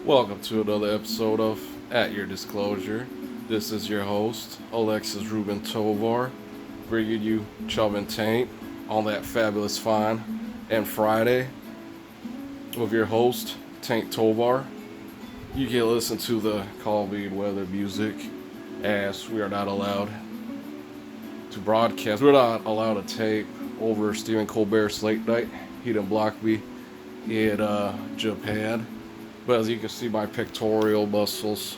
Welcome to another episode of At Your Disclosure. This is your host, Alexis Ruben Tovar, bringing you Chum and Taint on that fabulous fine and Friday with your host, Taint Tovar. You can listen to the Call Being Weather music as we are not allowed to broadcast. We're not allowed to tape over Stephen Colbert's late night. He didn't block me in Japan. But as you can see, my pectoral muscles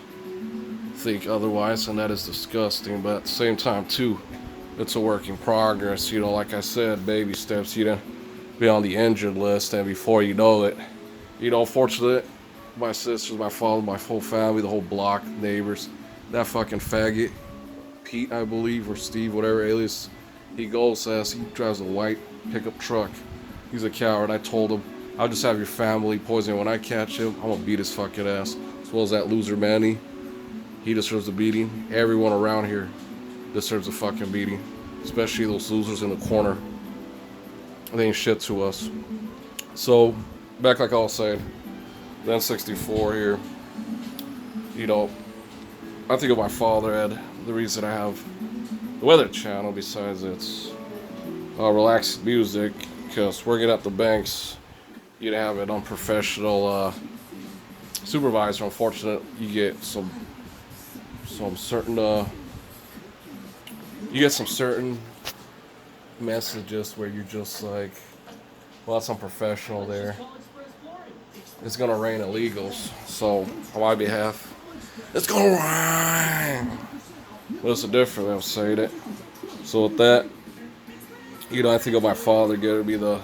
think otherwise, and that is disgusting. But at the same time, too, it's a work in progress. Like I said, baby steps. You didn't be on the injured list, and before you know it, fortunately, my sisters, my father, my whole family, the whole block, neighbors, that fucking faggot, Pete, I believe, or Steve, whatever alias he goes as, he drives a white pickup truck. He's a coward. I told him, I'll just have your family poison when I catch him. I'm gonna beat his fucking ass. As well as that loser Manny. He deserves a beating. Everyone around here deserves a fucking beating. Especially those losers in the corner. They ain't shit to us. So, back like I was saying, the N64 here. I think of my father, Ed. The reason I have the Weather Channel, besides its relaxed music, because working at the banks, you'd have an unprofessional supervisor. Unfortunately, you get some certain messages where you're just like, well, that's unprofessional there. It's gonna rain illegals. So on my behalf, it's gonna rain. What's the difference? I'm saying it. So with that, I think of my father getting me the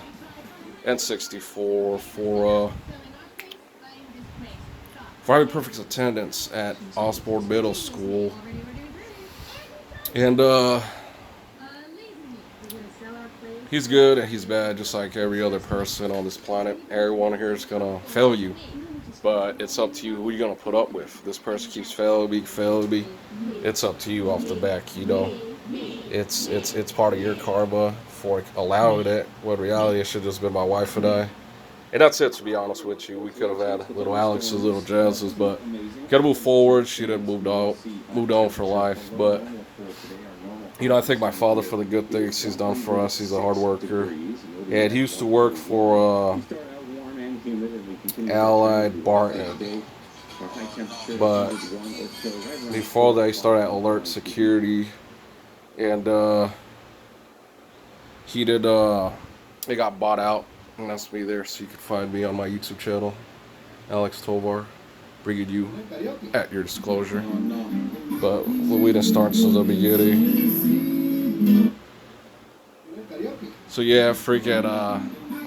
N64 for having perfect attendance at Osborne Middle School. And he's good and he's bad, just like every other person on this planet. Everyone here is gonna fail you, but it's up to you who you're gonna put up with. This person keeps failing me. It's up to you off the back. It's part of your karma for allowing it. When in reality, it should just been my wife and I. And that's it, to be honest with you. We could have had little Alex's, little Jazz's, but gotta move forward. She done moved on for life. But I thank my father for the good things he's done for us. He's a hard worker, and he used to work for Allied Barton. But before that, he started at Alert Security, and it got bought out, and that's me there. So you can find me on my YouTube channel, Alex Tovar, bringing you at your disclosure. But we didn't start since the beginning. So yeah,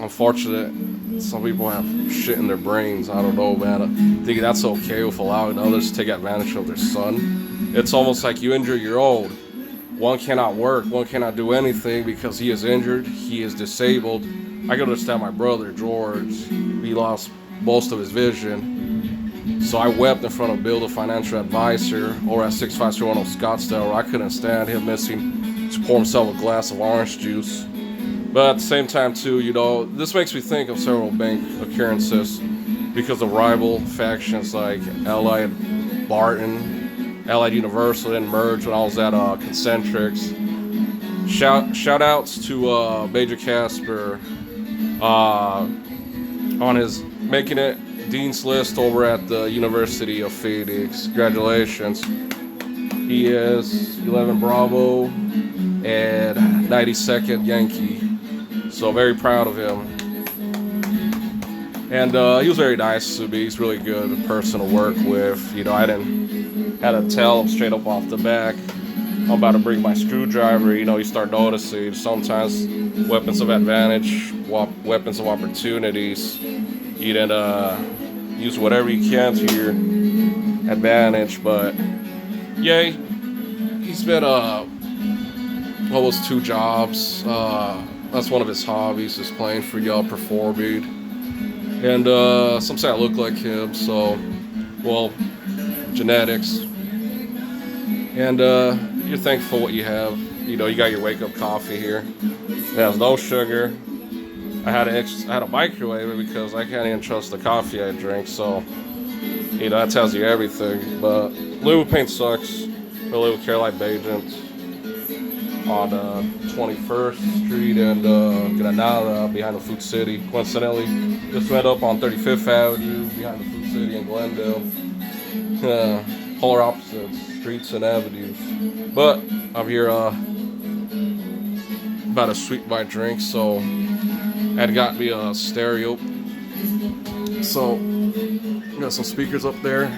unfortunate. Some people have shit in their brains. I don't know, man. I think that's okay with allowing others to take advantage of their son. It's almost like you injure your own. One cannot work, one cannot do anything because he is injured, he is disabled. I can understand my brother, George. He lost most of his vision. So I wept in front of Bill, the financial advisor, over at 6501 Scottsdale, where I couldn't stand him missing to pour himself a glass of orange juice. But at the same time, too, this makes me think of several bank occurrences because of rival factions like Allied Barton, Allied Universal didn't merge when I was at Concentrics. Shout outs to Major Casper on his making it Dean's List over at the University of Phoenix. Congratulations. He is 11 Bravo and 92nd Yankee. So very proud of him. And he was very nice to me. He's really good person to work with. I had to tell him straight up off the back, I'm about to bring my screwdriver. You start noticing sometimes weapons of advantage, weapons of opportunities. You didn't use whatever you can to your advantage. But yeah, he's been almost 2 jobs. That's one of his hobbies, is playing for y'all, performing. And some say I look like him, so, well, genetics. And you're thankful for what you have. You got your wake-up coffee here. It has no sugar. I had a microwave it because I can't even trust the coffee I drink, so That tells you everything. But Louisville paint sucks. The Louisville Caroline Agent on 21st Street and Granada behind the Food City. Coincidentally, just went up on 35th Avenue behind the Food City in Glendale. Polar opposites, streets and avenues. But I'm here about to sweep my drink, so I had got me a stereo. So got some speakers up there,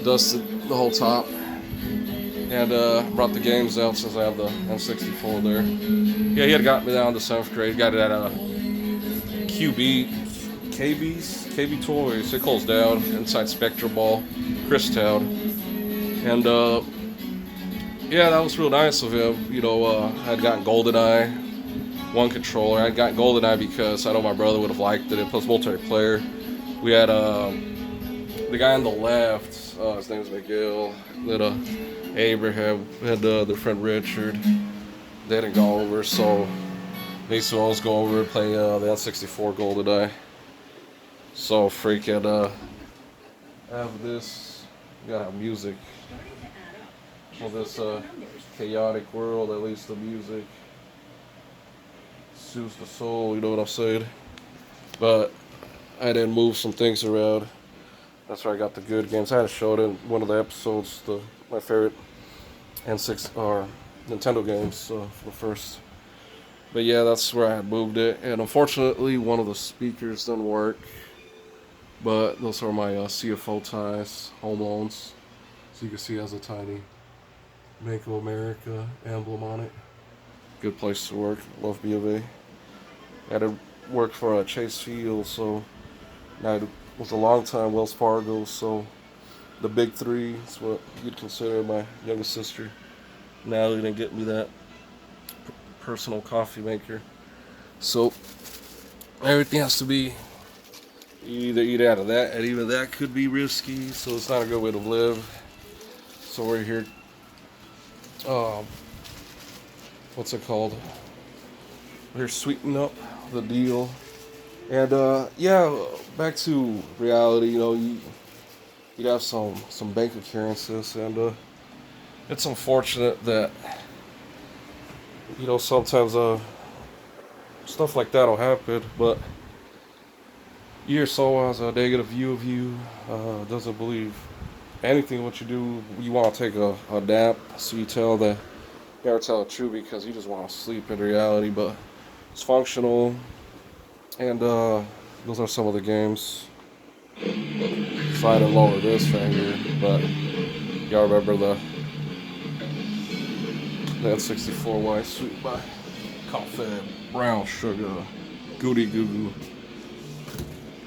dusted the whole top, and brought the games out since I have the N64 there. Yeah, he had got me down to 7th grade. Got it at KB Toys. It closed down inside Spectra Ball, Christown, and yeah, that was real nice of him. I had gotten GoldenEye, one controller. I had gotten GoldenEye because I know my brother would have liked it. Plus multiplayer. We had the guy on the left. His name was Miguel. Then Abraham. We had their friend Richard. They didn't go over, so they used to always go over and play the N64 GoldenEye. So freaking have this. You gotta have music. Well, this chaotic world, at least the music soothes the soul, you know what I'm saying? But I didn't move some things around. That's where I got the good games. I had showed in one of the episodes my favorite N6 or Nintendo games for the first. But yeah, that's where I had moved it. And unfortunately, one of the speakers didn't work. But those are my CFO ties, home loans. So you can see it has a tiny Bank of America emblem on it. Good place to work. Love B of A. I had to work for Chase Field, so I was a long time Wells Fargo. So the big three is what you'd consider my youngest sister. Natalie didn't get me that personal coffee maker. So everything has to be you either eat out of that, and even that could be risky. So it's not a good way to live. So we're here. What's it called? We're sweetening up the deal, and yeah, back to reality. You'd have some bank occurrences, and it's unfortunate that sometimes stuff like that'll happen, but you yourself has a negative view of you, doesn't believe anything what you do. You want to take a nap, so you never tell the truth because you just want to sleep in reality, but it's functional, and those are some of the games. So I didn't lower this finger, but y'all remember the N64 White Sweet by Coffee, Brown Sugar, Goody Goo Goo.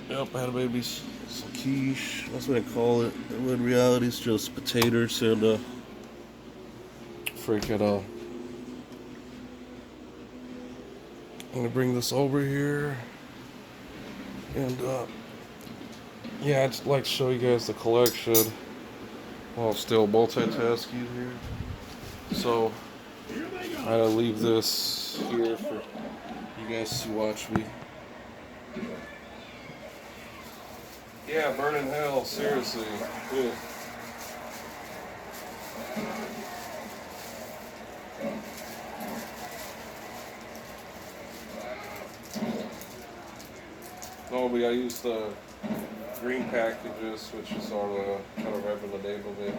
Yep, I had maybe some quiche. That's what I call it. In reality, it's just potatoes and freaking I'm gonna bring this over here, and yeah, I'd like to show you guys the collection while still multitasking here. So I'll leave this here for you guys to watch me. Yeah, burning hell, seriously. Ugh. Normally I use the green packages, which is sort of kind of wrapping the name of it.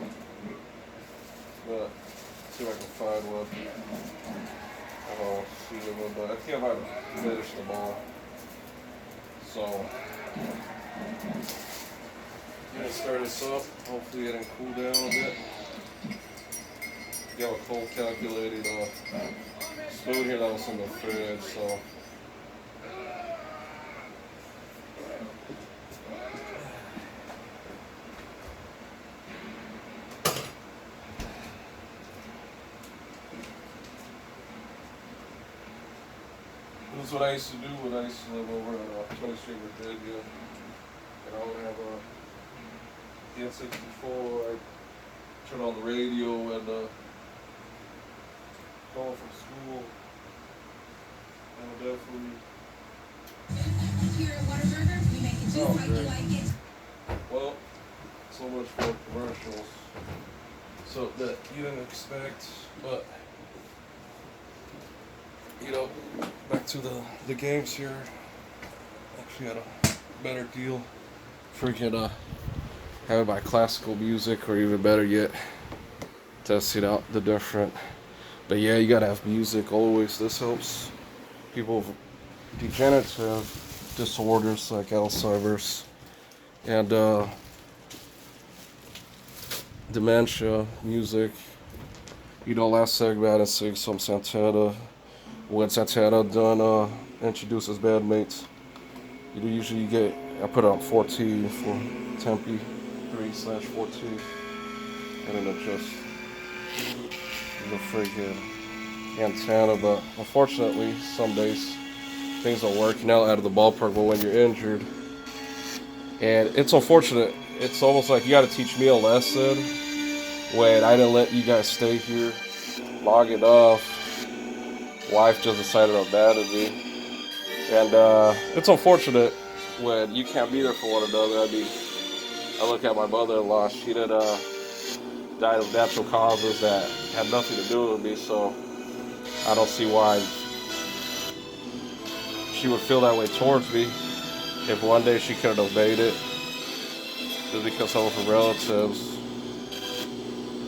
But see if I can find one. I don't see them, but I think I might have finished them all. So gonna start this up. Hopefully it can cool down a bit. Got a cold calculated spoon here that was in the fridge, so. This is what I used to do when I used to live over on 20th Street, Virginia. And I would have the N64. I'd turn on the radio and call from school. And definitely. Here at Whataburger, we make it just like you like it. Well, So that you didn't expect, but you know, back to the games here. Actually got a better deal. Freaking have it by classical music, or even better yet, testing out the different. But yeah, you gotta have music always. This helps people with degenerative disorders like Alzheimer's and dementia. Music. You know, last segment I sing some Santana. When Santana done introduces bandmates, you know, usually you get, I put it on 14 for Tempe, 3/14, and then adjust the freaking antenna. But unfortunately, some days things are working out of the ballpark. But when you're injured, and it's unfortunate, it's almost like you got to teach me a lesson when I didn't let you guys stay here long enough. Wife just decided to abandon me, and it's unfortunate when you can't be there for one another. I mean, I look at my mother-in-law; she did die of natural causes that had nothing to do with me, so I don't see why she would feel that way towards me if one day she could have made it just because some of her relatives.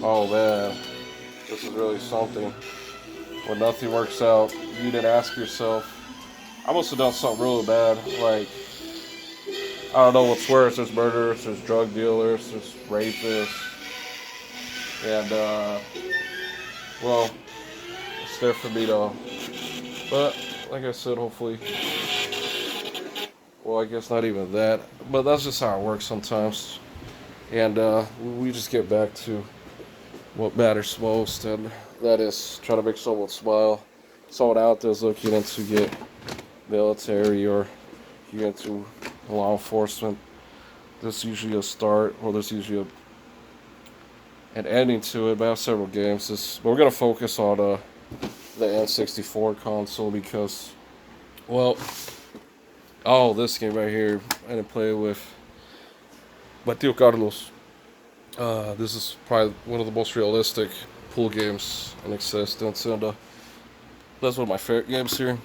Oh man, this is really something. When nothing works out, you didn't ask yourself, I must have done something really bad. Like, I don't know what's worse. There's murderers, there's drug dealers, there's rapists. And, well, it's there for me though. But, like I said, hopefully, well, I guess not even that. But that's just how it works sometimes. And, we just get back to what matters most, and that is trying to make someone smile. Someone out there is looking into get military or get into law enforcement. There's usually a start, or there's usually an ending to it. But I have several games. But we're gonna focus on the N64 console because, well, oh, this game right here I didn't play with Mateo Carlos. This is probably one of the most realistic pool games in existence, and that's one of my favorite games here.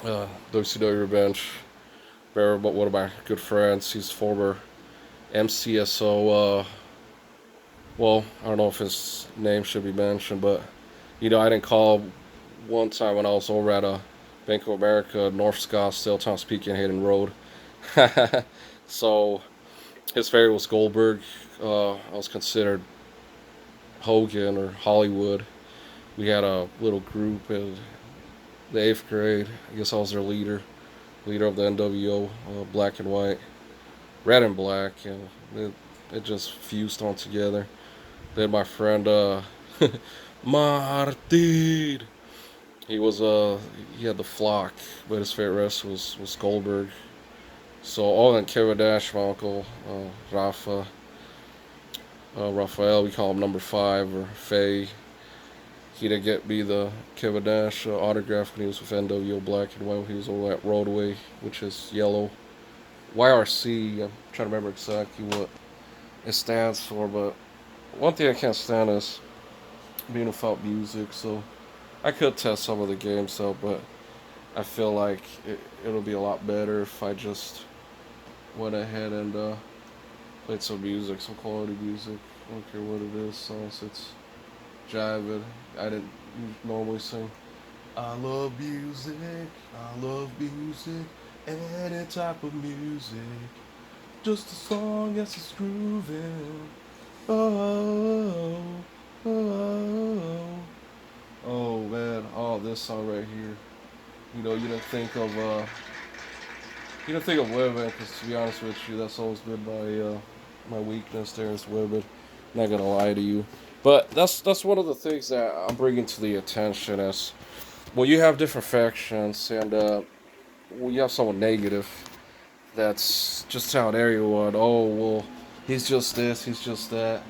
WCW Revenge. But one of my good friends, he's former MCSO. Well, I don't know if his name should be mentioned, but you know, I didn't call one time when I was over at Bank of America, North Scottsdale, Thomas Peak, and Hayden Road. So his favorite was Goldberg. I was considered Hogan or Hollywood. We had a little group in the 8th grade. I guess I was their leader of the NWO, black and white, red and black, and it just fused on together. Then my friend Martin, he had the flock, but his favorite wrestler was Goldberg. So, then Kevin Nash, my uncle, Raphael, we call him number 5, or Faye. He didn't get me the Kevin Nash autograph when he was with NWO Black and White. He was over at Roadway, which is yellow. YRC, I'm trying to remember exactly what it stands for, but one thing I can't stand is being without music, so I could test some of the games out, but I feel like it'll be a lot better if I just went ahead and played some music, some quality music. I don't care what it is, unless it's jiving. I didn't normally sing. I love music, any type of music, just as long as it's grooving. Oh, oh, oh, oh man, oh, this song right here. You know, you didn't think of women, because to be honest with you, that's always been my weakness. There is women. Not gonna lie to you, but that's one of the things that I'm bringing to the attention is, well, you have different factions, and well, you have someone negative that's just telling everyone, oh, well, he's just this, he's just that.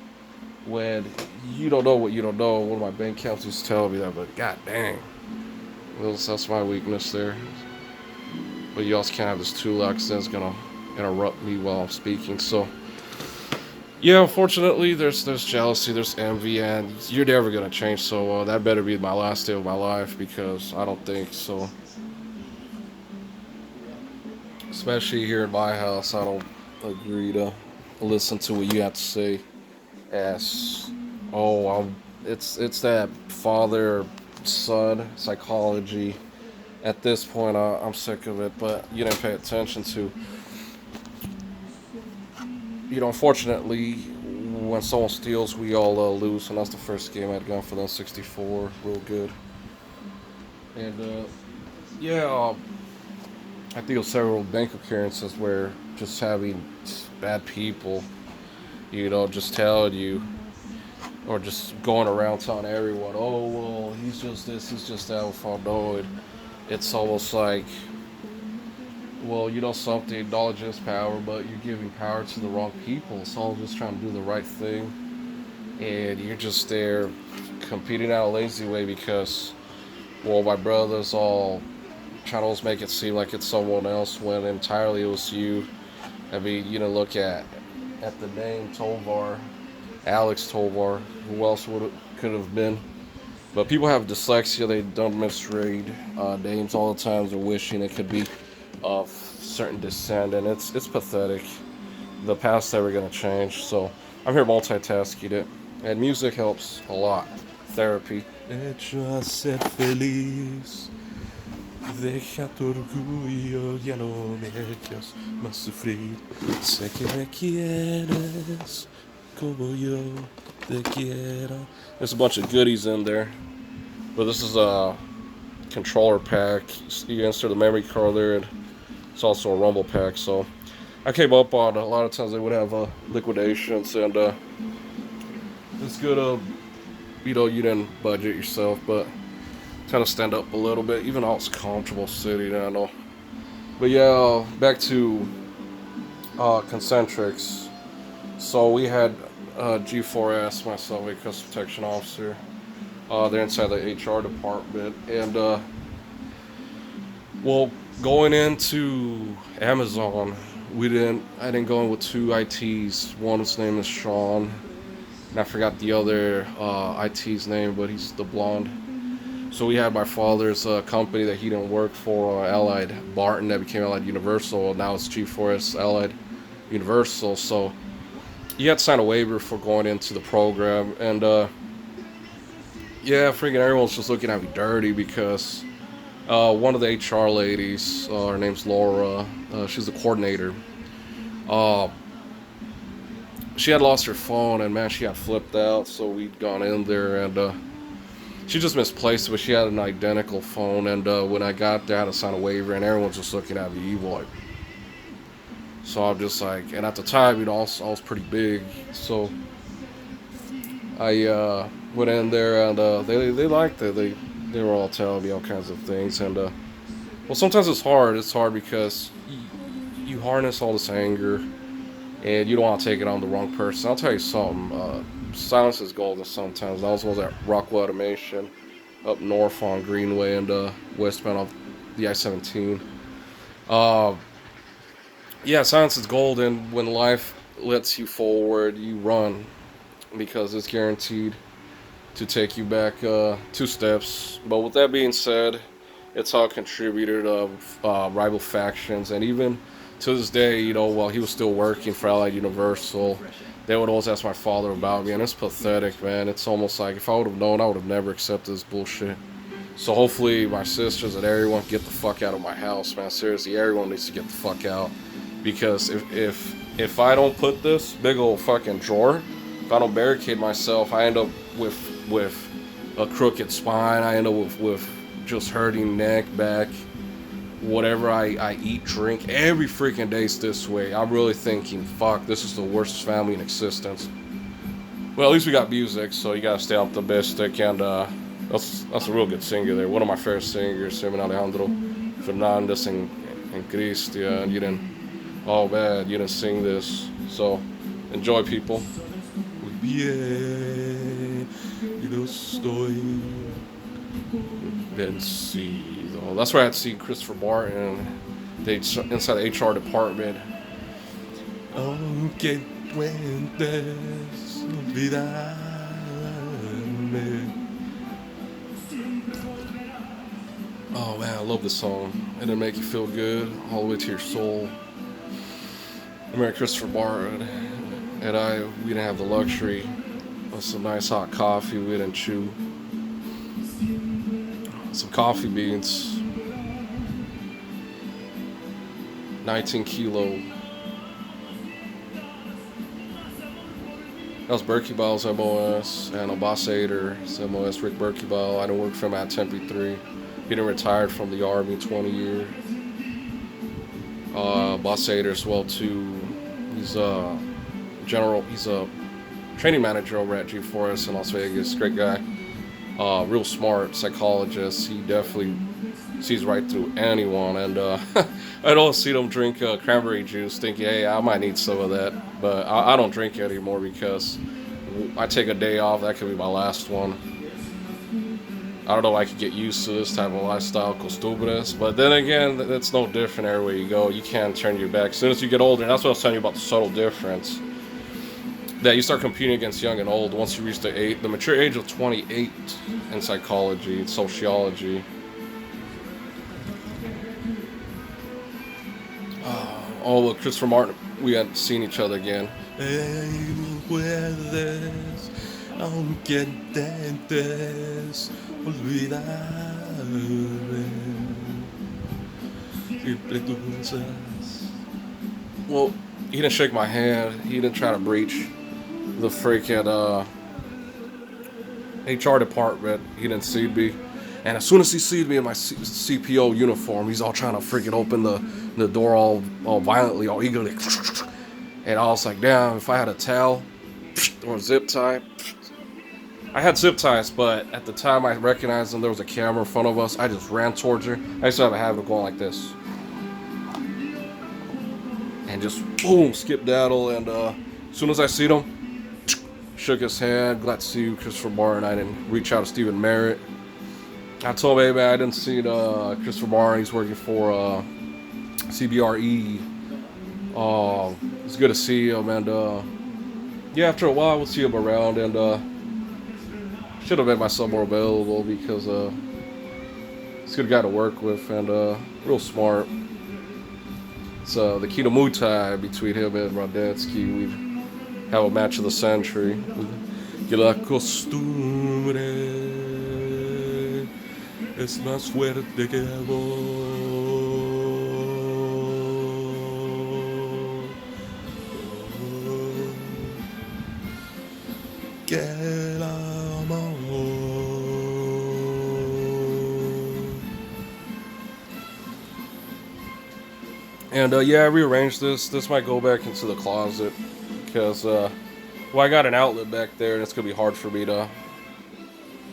When you don't know what you don't know. One of my bank accounts used to tell me that, but god dang, well, that's my weakness there. But you also can't have this tool accent that's gonna interrupt me while I'm speaking. So Yeah, unfortunately, there's jealousy, there's envy, and you're never gonna change. So that better be my last day of my life because I don't think so. Especially here in my house, I don't agree to listen to what you have to say. As oh, it's that father son psychology. At this point, I'm sick of it. But you didn't pay attention to, unfortunately, when someone steals, we all lose, and that's the first game I'd gone for the 64, real good. And yeah, I think of several bank occurrences where just having bad people, just telling you, or just going around telling everyone, oh well, he's just this, he's just that. Without knowing, it's almost like, well, something, knowledge is power, but you're giving power to the wrong people. It's all just trying to do the right thing, and you're just there competing out a lazy way because, well, my brothers all trying to always make it seem like it's someone else when entirely it was you. I mean, look at the name Tovar, Alex Tovar. Who else would it could have been? But people have dyslexia; they don't misread names all the time. They're wishing it could be of certain descent, and it's pathetic. The past's never gonna change. So I'm here multitasking it, and music helps a lot. Therapy. Hecho a ser feliz. Deja tu orgullo, ya no me dejes más sufrir. Sé que me quieres como yo te quiero. There's a bunch of goodies in there, but this is a controller pack. You insert the memory card there, and it's also a rumble pack. So I came up on a lot of times they would have liquidations, and it's good. You didn't budget yourself, but kind of stand up a little bit, even though it's comfortable sitting. I know, but yeah, back to concentrics. So we had G4S, myself, a custom protection officer. They're inside the HR department, and well, going into Amazon, I didn't go in with two ITs. One's name is Sean, and I forgot the other IT's name, but he's the blonde. So we had my father's company that he didn't work for, Allied Barton, that became Allied Universal. Now it's G4S Allied Universal. So you had to sign a waiver for going into the program, and yeah, freaking everyone's just looking at me dirty because one of the HR ladies, her name's Laura, she's the coordinator. Uh, she had lost her phone, and man, she got flipped out. So we'd gone in there, and she just misplaced it, but she had an identical phone. And when I got there, I had to sign a waiver, and everyone's just looking at me evil. So I'm just like, and at the time, I was pretty big. So I went in there, and they liked it. They were all telling me all kinds of things, and well, sometimes it's hard. It's hard because you harness all this anger, and you don't want to take it on the wrong person. I'll tell you something. Silence is golden sometimes. I was at Rockwell Automation up north on Greenway and westbound of the I-17. Uh, yeah, silence is golden. When life lets you forward, you run because it's guaranteed to take you back two steps. But with that being said, it's all contributed of rival factions, and even to this day, while he was still working for Allied Universal, they would always ask my father about me, and it's pathetic, man. It's almost like if I would have known, I would have never accepted this bullshit. So hopefully my sisters and everyone get the fuck out of my house, man. Seriously, everyone needs to get the fuck out. Because if I don't put this big old fucking drawer, if I don't barricade myself, I end up with a crooked spine. I end up with just hurting neck, back, whatever I eat, drink, every freaking day's this way. I'm really thinking, fuck, this is the worst family in existence. Well, at least we got music, so you gotta stay optimistic, and that's a real good singer there. One of my favorite singers, him and Alejandro Fernandez and Cristian. You didn't, oh man, you didn't sing this. So, enjoy, people. Muy bien, yo estoy vencido. That's where I had to see Christopher Martin. They inside the HR department. Aunque puedes olvidarme. Oh man, I love this song. It'll make you feel good all the way to your soul. Merry Christopher Bard and we didn't have the luxury of some nice hot coffee. We didn't chew some coffee beans, 19 kilo. That was Berkeybal's MOS and Abasader's MOS, Rick Berkeyball. I done worked for him at Tempe 3. He done retired from the Army 20 years. Abasader as well too. He's a training manager over at G4S in Las Vegas. Great guy. Real smart psychologist. He definitely sees right through anyone. And I don't see them drink cranberry juice thinking, hey, I might need some of that. But I don't drink it anymore because I take a day off. That could be my last one. I don't know if I could get used to this type of lifestyle, costumbres. But then again, it's no different everywhere you go. You can't turn your back. As soon as you get older, and that's what I was telling you about the subtle difference, that you start competing against young and old once you reach the mature age of 28 in psychology and sociology. Oh, look, Christopher Martin, we hadn't seen each other again. Aunque intentes olvidarme, siempre tú piensas. Well, he didn't shake my hand. He didn't try to breach the freaking HR department. He didn't see me. And as soon as he sees me in my CPO uniform, he's all trying to freaking open the door all violently, all eagerly. And I was like, damn, if I had a towel or a zip tie. I had zip ties, but at the time I recognized them, there was a camera in front of us. I just ran towards her. I used to have a habit of going like this. And just, boom, skip daddle. And as soon as I see them, shook his hand. Glad to see you, Christopher Barr. And I didn't reach out to Stephen Merritt. I told him, hey, man, I didn't see Christopher Barr. He's working for CBRE. It's good to see him. And yeah, after a while, we'll see him around. And should have made myself more available because he's a good guy to work with and real smart. It's the key to Muay Thai between him and Radetzky. We have a match of the century. Que la costumbre es más fuerte que el amor. Que el amor. And yeah, I rearranged this. This might go back into the closet because well, I got an outlet back there, and it's gonna be hard for me to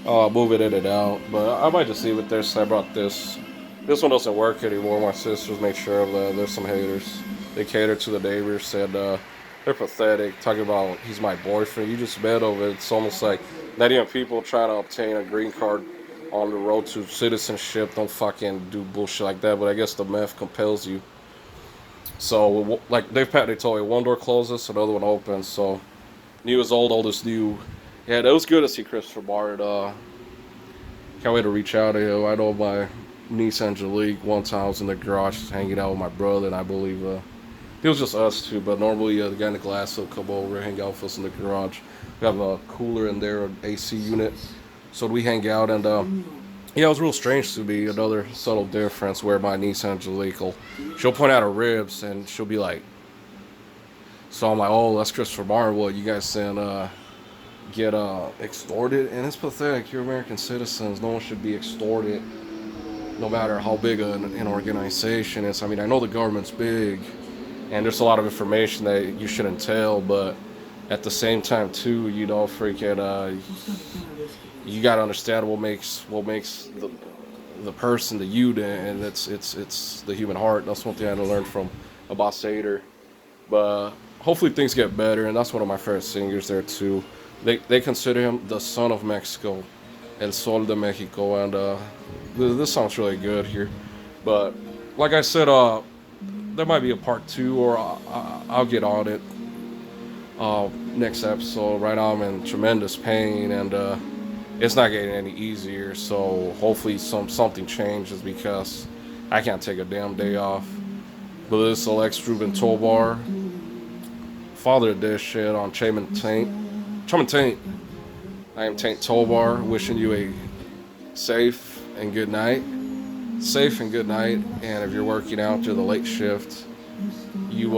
move it in and out. But I might just leave it there. So I brought this. This one doesn't work anymore. My sisters make sure of that. There's some haters. They cater to the neighbors, and they're pathetic. Talking about he's my boyfriend. You just met over. It's almost like not even people trying to obtain a green card on the road to citizenship. Don't fucking do bullshit like that. But I guess the meth compels you. So, like Dave Patton told me, one door closes, another one opens. So, new is old, old is new. Yeah, it was good to see Christopher Bard. Can't wait to reach out to him. I know my niece Angelique, one time I was in the garage hanging out with my brother, and I believe it was just us two. But normally, the guy in the glass will come over and hang out with us in the garage. We have a cooler in there, an AC unit. So we hang out, and yeah, it was real strange to me. Another subtle difference where my niece Angelique she'll point out her ribs and she'll be like, so I'm like, oh, that's Christopher Barn. Well, you guys then get extorted, and it's pathetic. You're American citizens. No one should be extorted, no matter how big an organization is. I mean, I know the government's big, and there's a lot of information that you shouldn't tell, but at the same time, too, you know, freaking. You gotta understand what makes the person the you, and it's the human heart. That's one thing I had to learn from Abasader. But hopefully things get better, and that's one of my favorite singers there too. They consider him the son of Mexico, El Sol de Mexico, and this song's really good here. But like I said, there might be a part 2, or I'll get on it. next episode. Right now I'm in tremendous pain, and it's not getting any easier. So hopefully something changes because I can't take a damn day off. But this is Alex Ruben Tovar, father of this shit on Chaman Taint. Chaman Taint. I am Taint Tovar, wishing you a safe and good night. Safe and good night. And if you're working out through the late shift, you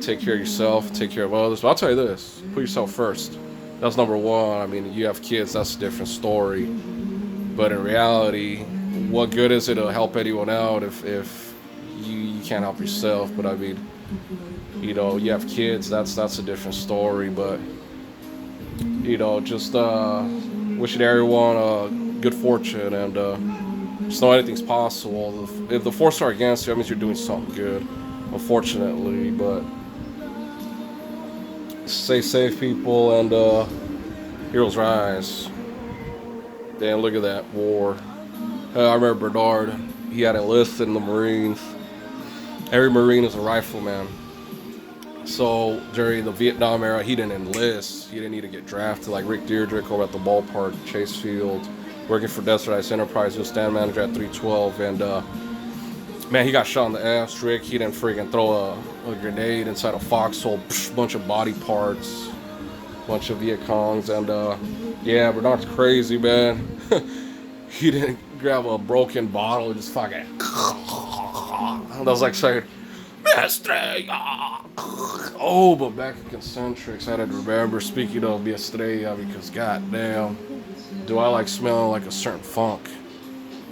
take care of yourself, take care of others. But I'll tell you this, put yourself first. That's number one. I mean, you have kids, that's a different story. But in reality, what good is it to help anyone out if you can't help yourself? But I mean, you know, you have kids, that's a different story. But, you know, just wishing everyone good fortune, and just know anything's possible. If the forces are against you, that means you're doing something good, unfortunately. But stay safe, people, and heroes rise. Damn, look at that war. I remember Bernard, he had enlisted in the Marines. Every Marine is a rifleman. So during the Vietnam era, he didn't enlist. He didn't need to get drafted like Rick Deirdrick over at the ballpark, Chase Field, working for Desert Ice Enterprise. He was stand manager at 312, and man, he got shot in the ass. Rick, he didn't freaking throw a grenade inside a foxhole. Bunch of body parts, bunch of Viet Congs, and yeah, Bernard's crazy, man. He didn't grab a broken bottle and just fucking. That was like saying, Estrella. Oh, but back in Concentrics, I had to remember, speaking of Estrella, because goddamn, do I like smelling like a certain funk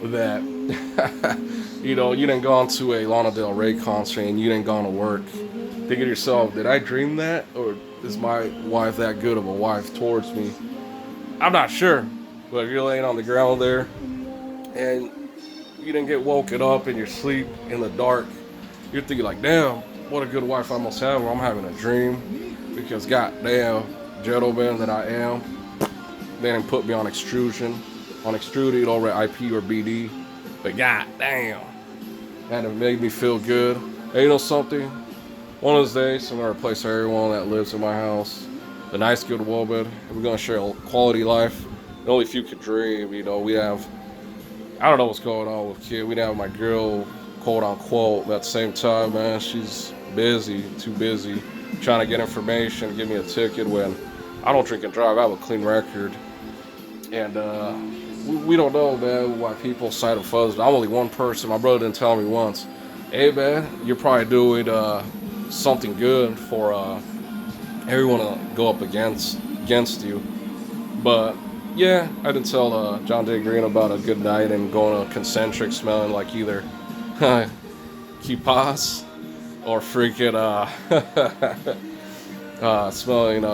that, you know, you didn't go on to a Lana Del Rey concert and you didn't go on to work. Think of yourself, did I dream that? Or is my wife that good of a wife towards me? I'm not sure. But if you're laying on the ground there and you didn't get woken up in your sleep in the dark, you're thinking like, damn, what a good wife I must have, or I'm having a dream. Because goddamn, gentleman that I am, they didn't put me on extrusion. On extruded over at IP or BD. But goddamn, that made me feel good. Hey, you know something? One of those days, I'm going to replace everyone that lives in my house. The nice, good woman. And we're going to share a quality life. Only few could dream. You know, we have, I don't know what's going on with kid. We have my girl, quote unquote, but at the same time, man, she's busy, too busy, trying to get information, give me a ticket when I don't drink and drive. I have a clean record. And we don't know, man, why people cite of others. I'm only one person. My brother didn't tell me once, hey, man, you're probably doing something good for everyone to go up against you. But yeah, I didn't tell John Day Green about a good night and going to Concentric smelling like either Kipas or freaking smelling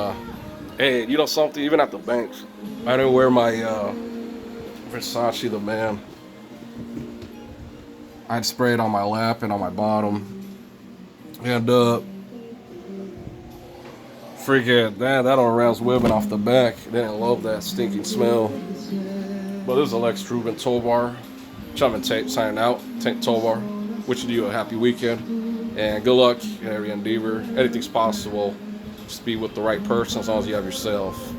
hey, you know something, even at the banks, I didn't wear my Versace the Man. I'd spray it on my lap and on my bottom. And freaking that aroused women off the back. They didn't love that stinking smell. But this is Alex Ruben Tovar, Chaman Taint signing out. Taint Tovar, wishing you a happy weekend and good luck in every endeavor. Anything's possible. Just be with the right person as long as you have yourself.